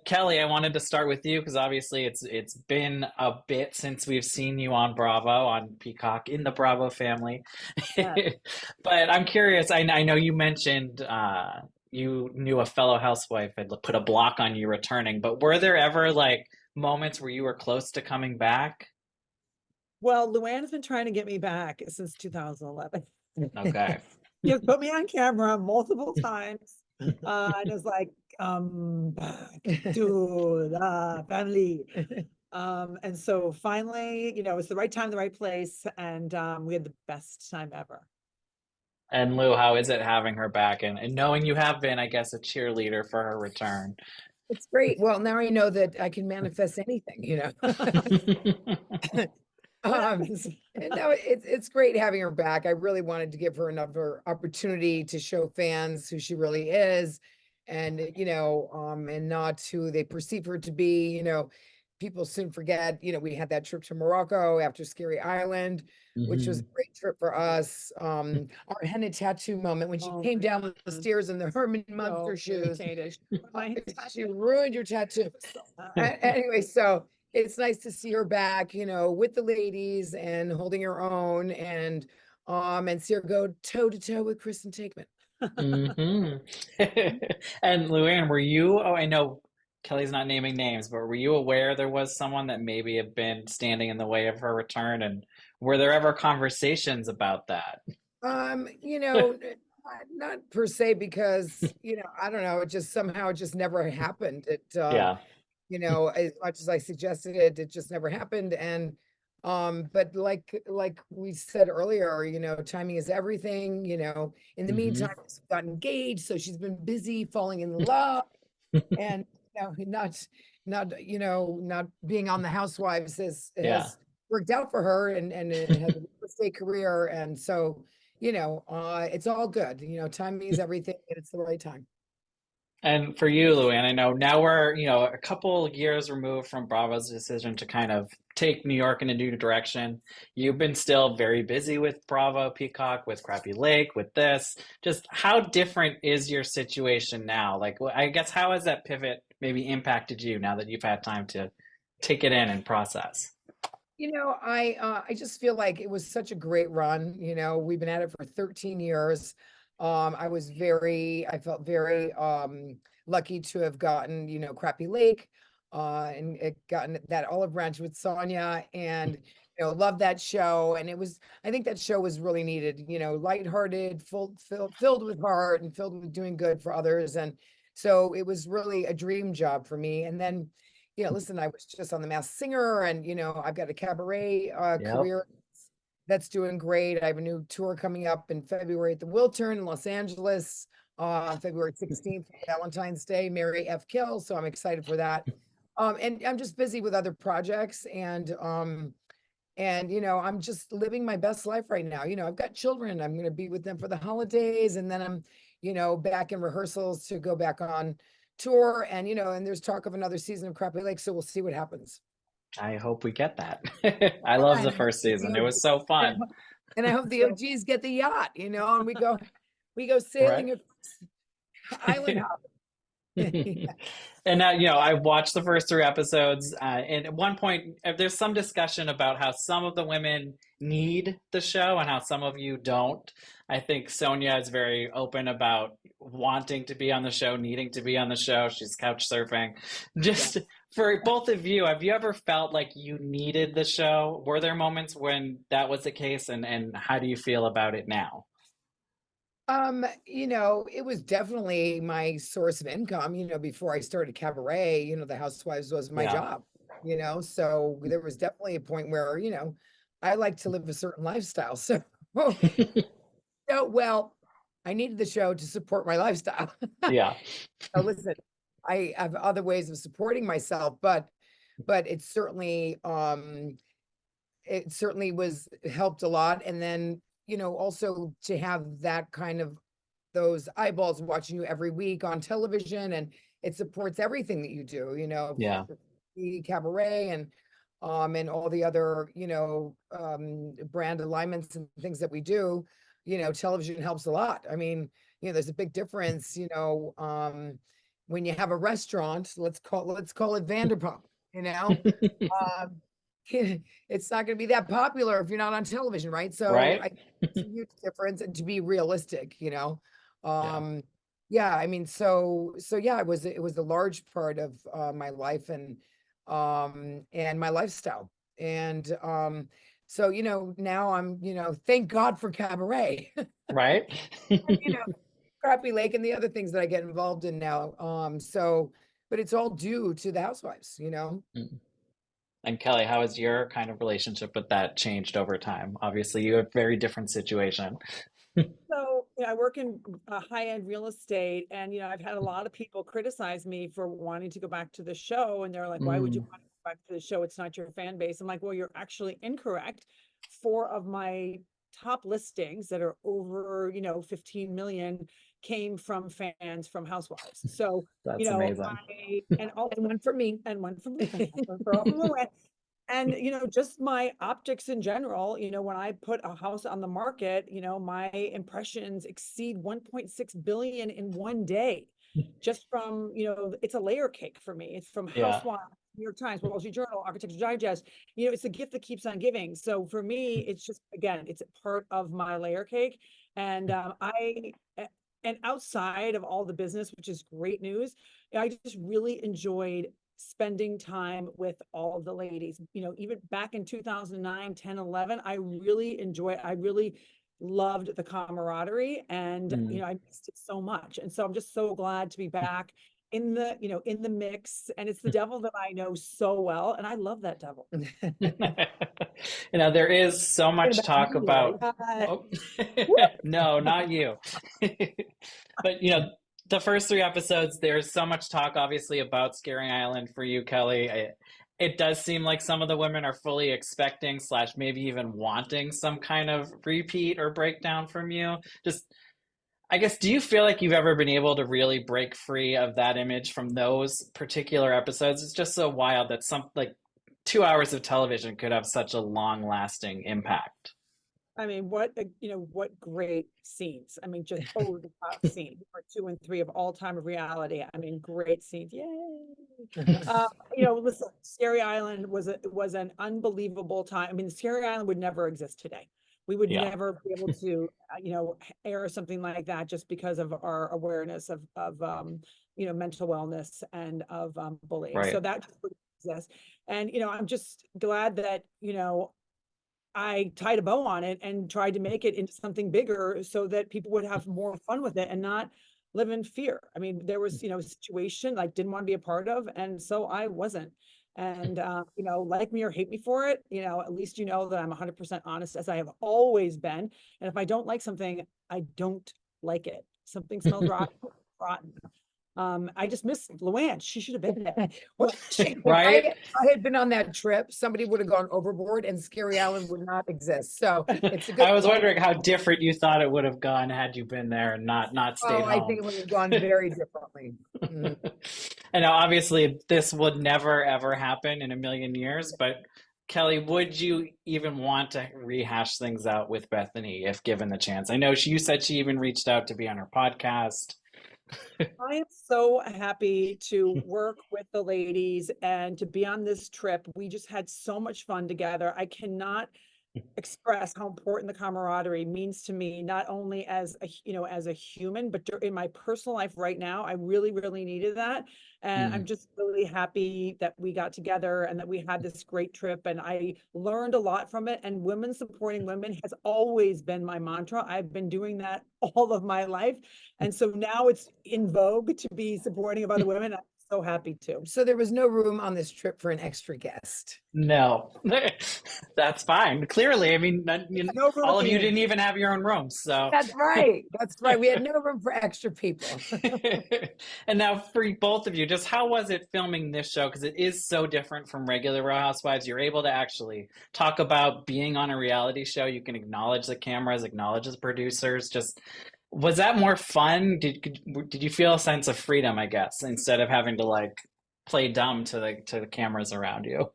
Kelly, I wanted to start with you because obviously it's been a bit since we've seen you on Bravo, on Peacock, in the Bravo family. Yeah. But I'm curious. I know you mentioned you knew a fellow housewife had put a block on you returning, but were there ever like moments where you were close to coming back? Well, Luann has been trying to get me back since 2011. Okay. She has put me on camera multiple times. And it's like, back to the family. And so finally, it's the right time, the right place, and we had the best time ever. And Lou, how is it having her back and knowing you have been, I guess, a cheerleader for her return? It's great. Well, now I know that I can manifest anything. Um, and no, it's great having her back. I really wanted to give her another opportunity to show fans who she really is, and not who they perceive her to be. People soon forget, we had that trip to Morocco after Scary Island, which was a Mhm. great trip for us. Our henna tattoo moment when she Oh came my down the goodness. stairs in the Herman So Munster shoes. irritated. My She tattoo ruined your tattoo. was so bad. Anyway, so it's nice to see her back, with the ladies and holding her own and see her go toe to toe with Kristen Takeman. hmm And Luann, were you, oh, I know Kelly's not naming names, but were you aware there was someone that maybe had been standing in the way of her return? And were there ever conversations about that? Not per se because, I don't know, it just never happened. Yeah. As much as I suggested it, it just never happened. And but like we said earlier, timing is everything. In the meantime, hmm she's got engaged, so she's been busy falling in love and not being on the Housewives Yeah. has worked out for her and it has a real estate career. And so, it's all good. Timing is everything and it's the right time. And for you, Luann, I know now we're, a couple years removed from Bravo's decision to kind of take New York in a new direction. You've been still very busy with Bravo, Peacock, with Crappy Lake, with this. Just how different is your situation now? Like, I guess how has that pivot maybe impacted you now that you've had time to take it in and process? I just feel like it was such a great run. We've been at it for 13 years. I felt very lucky to have gotten, Crappy Lake, and gotten that olive branch with Sonia and love that show. And I think that show was really needed, lighthearted, filled with heart and filled with doing good for others. And so it was really a dream job for me. And then listen, I was just on The Masked Singer and, I've got a cabaret Yep. career that's doing great. I have a new tour coming up in February at the Wiltern in Los Angeles, February 16th, Valentine's Day, Mary F. Kill. So I'm excited for that. And I'm just busy with other projects and I'm just living my best life right now. I've got children. I'm going to be with them for the holidays and then I'm, back in rehearsals to go back on tour and there's talk of another season of Crappy Lake, so we'll see what happens. I hope we get that. I Yeah, love and the I hope first the season. It was so OG fun. and I hope the OGs get the yacht, and we go Right? sailing island hopping. And now, I've watched the first three episodes, and at one point, there's some discussion about how some of the women need the show and how some of you don't. I think Sonia is very open about wanting to be on the show, needing to be on the show. She's couch surfing. Yeah. Just for both of you, have you ever felt like you needed the show? Were there moments when that was the case, and how do you feel about it now? It was definitely my source of income, before I started cabaret, the Housewives was my Yeah. job, so there was definitely a point where, I like to live a certain lifestyle. So, well, I needed the show to support my lifestyle. Yeah. Now, listen, I have other ways of supporting myself, but it certainly was helped a lot. And then, also to have that kind of those eyeballs watching you every week on television and it supports everything that you do, Yeah. the cabaret and all the other, brand alignments and things that we do, television helps a lot. I mean, there's a big difference, when you have a restaurant, let's call it Vanderpump, you know, um, it's not going to be that popular if you're not on television, right? So Right? it's a huge difference, and to be realistic, you know, Yeah. yeah, I mean, so yeah, it was a large part of my life and my lifestyle. And so, you know, now I'm, you know, thank God for cabaret. Right? You know, Crappy Lake and the other things that I get involved in now. So, but it's all due to the housewives, you know. Mm. And Kelly, how has your kind of relationship with that changed over time? Obviously, you have a very different situation. So, I work in high-end real estate, and I've had a lot of people criticize me for wanting to go back to the show, and they're like, "Why would you Mm, want to go back to the show? It's not your fan base." I'm like, "Well, you're actually incorrect. Four of my top listings that are over, 15 million came from fans from Housewives." So, that's amazing. and one for me and one from Luann, one for all from Luann. And, just my optics in general, when I put a house on the market, my impressions exceed 1.6 billion in one day. Just from, it's a layer cake for me. It's from Yeah. Housewives, New York Times, Wall Street Journal, Architecture Digest. It's a gift that keeps on giving. So for me, it's just, again, it's a part of my layer cake. And and outside of all the business, which is great news, I just really enjoyed spending time with all of the ladies. Even back in 2009, 10, 11, I really loved the camaraderie, and, Mm. I missed it so much. And so I'm just so glad to be back in the, in the mix. And it's the devil that I know so well. And I love that devil. There is so much About talk me, right? about. Oh, no, not you. But the first three episodes, there's so much talk, obviously, about Scary Island for you, Kelly. It does seem like some of the women are fully expecting slash maybe even wanting some kind of repeat or breakdown from you. Just, I guess, do you feel like you've ever been able to really break free of that image from those particular episodes? It's just so wild that some, like, 2 hours of television could have such a long lasting impact. I mean, what great scenes. I mean, just over the top scenes for 2 and 3 of all time of reality. I mean, great scenes. Yay. Listen, Scary Island was an unbelievable time. I mean, Scary Island would never exist today. We would Yeah, never be able to, air something like that just because of our awareness of mental wellness and of bullying. So right. that just wouldn't exist. And, I'm just glad that, I tied a bow on it and tried to make it into something bigger so that people would have more fun with it and not live in fear. I mean, there was, a situation I didn't want to be a part of, and so I wasn't. And like me or hate me for it, at least that I'm 100% honest, as I have always been. And if I don't like something, I don't like it. Something smells rotten, rotten. I just miss Luann. She should have been there. Well, if Right? I had been on that trip, somebody would have gone overboard and Scary Island would not exist. So it's a good I was thing. wondering how different you thought it would have gone had you been there and not Oh, stayed I home. think it would have gone very differently. Mm. And now, obviously, this would never ever happen in a million years. But Kelly, would you even want to rehash things out with Bethenny if given the chance? I know you said she even reached out to be on her podcast. I am so happy to work with the ladies and to be on this trip. We just had so much fun together. I cannot express how important the camaraderie means to me, not only as as a human, but in my personal life right now. I really, really needed that. And I'm Mm, just really happy that we got together and that we had this great trip. And I learned a lot from it. And women supporting women has always been my mantra. I've been doing that all of my life. And so now it's in vogue to be supporting of other women. I'm so happy to. So there was no room on this trip for an extra guest. no, that's fine. Clearly, I mean, No room at all of the you inn. didn't even have your own rooms, so. That's right. That's right. We had no room for extra people. And now for both of you, just how was it filming this show? Because it is so different from regular Real Housewives. You're able to actually talk about being on a reality show. You can acknowledge the cameras, acknowledge the producers. Just was that more fun? Did you feel a sense of freedom, I guess, instead of having to like play dumb to the cameras around you?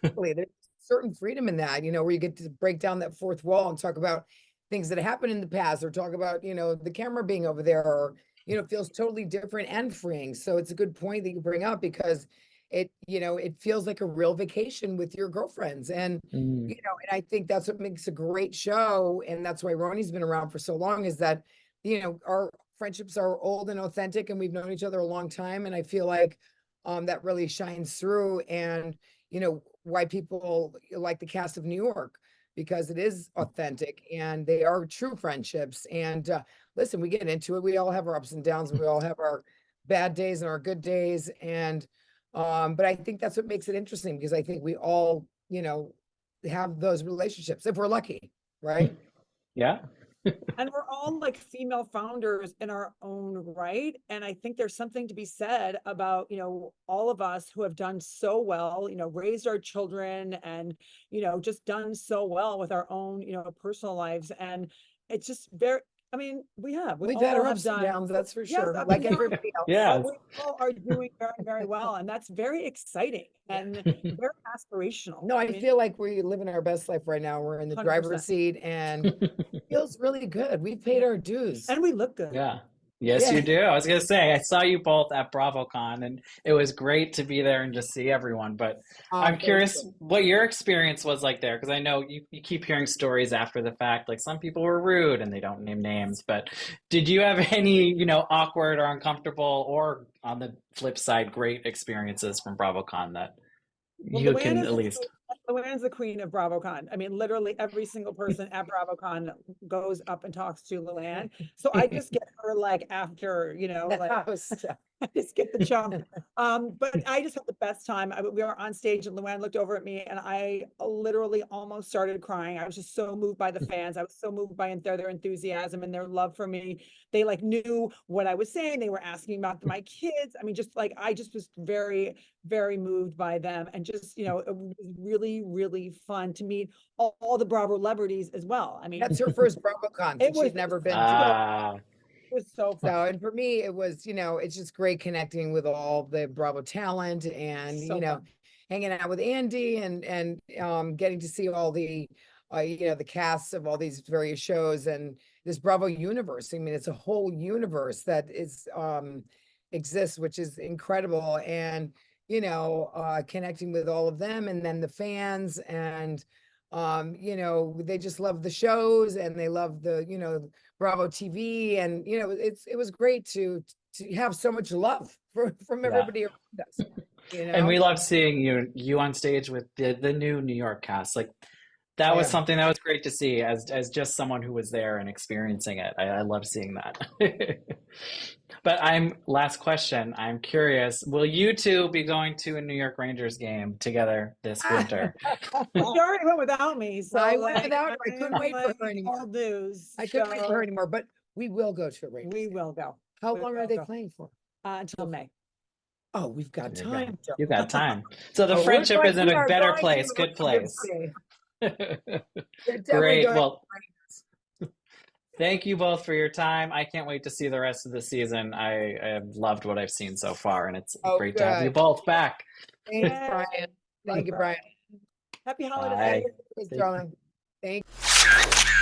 There's certain freedom in that, where you get to break down that fourth wall and talk about things that happened in the past, or talk about, the camera being over there, or, you know, feels totally different and freeing. So it's a good point that you bring up, because it, you know, it feels like a real vacation with your girlfriends. And, Mm. you know, and I think that's what makes a great show. And that's why RHONY's been around for so long, is that, you know, our friendships are old and authentic, and we've known each other a long time. And I feel like that really shines through. And, you know, why people like the cast of New York, because it is authentic and they are true friendships. And listen, we get into it. We all have our ups and downs. We all have our bad days and our good days. And but I think that's what makes it interesting, because I think we all, you know, have those relationships if we're lucky, right? Yeah. And we're all like female founders in our own right. And I think there's something to be said about, you know, all of us who have done so well, you know, raised our children and, you know, just done so well with our own, you know, personal lives. And it's just very, I mean, we We've had all our have ups and done, downs, that's for yes, sure, up and like down, everybody else. Yeah. but we all are doing very, very well. And that's very exciting and very aspirational. No, I mean, feel like we're living our best life right now. We're in the 100%. driver's seat, and it feels really good. We've paid our dues. And we look good. Yeah. Yes, Yeah. you do. I was gonna say, I saw you both at BravoCon, and it was great to be there and just see everyone. But I'm Thank curious you. what your experience was like there, because I know you keep hearing stories after the fact, like some people were rude and they don't name names. But did you have any, you know, awkward or uncomfortable, or on the flip side, great experiences from BravoCon that Well, you can at least? Luann's the queen of BravoCon. I mean, literally every single person at BravoCon goes up and talks to Luann. So I just get her like after, you know, like I just get the chump. But I just had the best time. We were on stage and Luann looked over at me and I literally almost started crying. I was just so moved by the fans. I was so moved by their enthusiasm and their love for me. They like knew what I was saying. They were asking about my kids. I mean, just like, I just was very, very moved by them. And just, you know, it was really, really fun to meet all the Bravo celebrities as well. I mean, That's her first BravoCon. it was She's never been to. Ah, it was so fun. So, and for me, it was, you know, it's just great connecting with all the Bravo talent, and, So you know, fun. hanging out with Andy, and getting to see all the, you know, the casts of all these various shows and this Bravo universe. I mean, it's a whole universe that is, exists, which is incredible. And, you know, connecting with all of them, and then the fans, and, you know, they just love the shows, and they love the, you know, Bravo TV. And, you know, it was great to have so much love from yeah. everybody around us, you And we know? love seeing you on stage with the new New York cast. Like that was Yeah. something that was great to see as just someone who was there and experiencing it. I love seeing that. But last question. I'm curious, will you two be going to a New York Rangers game together this winter? Well, she already went without me, so I went like, without her. I couldn't wait for her like, anymore. old news. I couldn't wait for her So anymore, but we will go to a Rangers we game. will go. How We long are will they go. playing for? Until May. Oh, we've got There you go. time. You got time. So the Oh, friendship is in we a are better going to place, a good Rangers place. game. We're definitely Great. going to Well, Rangers. thank you both for your time. I can't wait to see the rest of the season. I have loved what I've seen so far, and it's Oh, great to have you good. both back. Thanks, Yay. Brian. Thank you, Brian. Happy Bye. holidays. Thanks, Thank- darling. Thank you.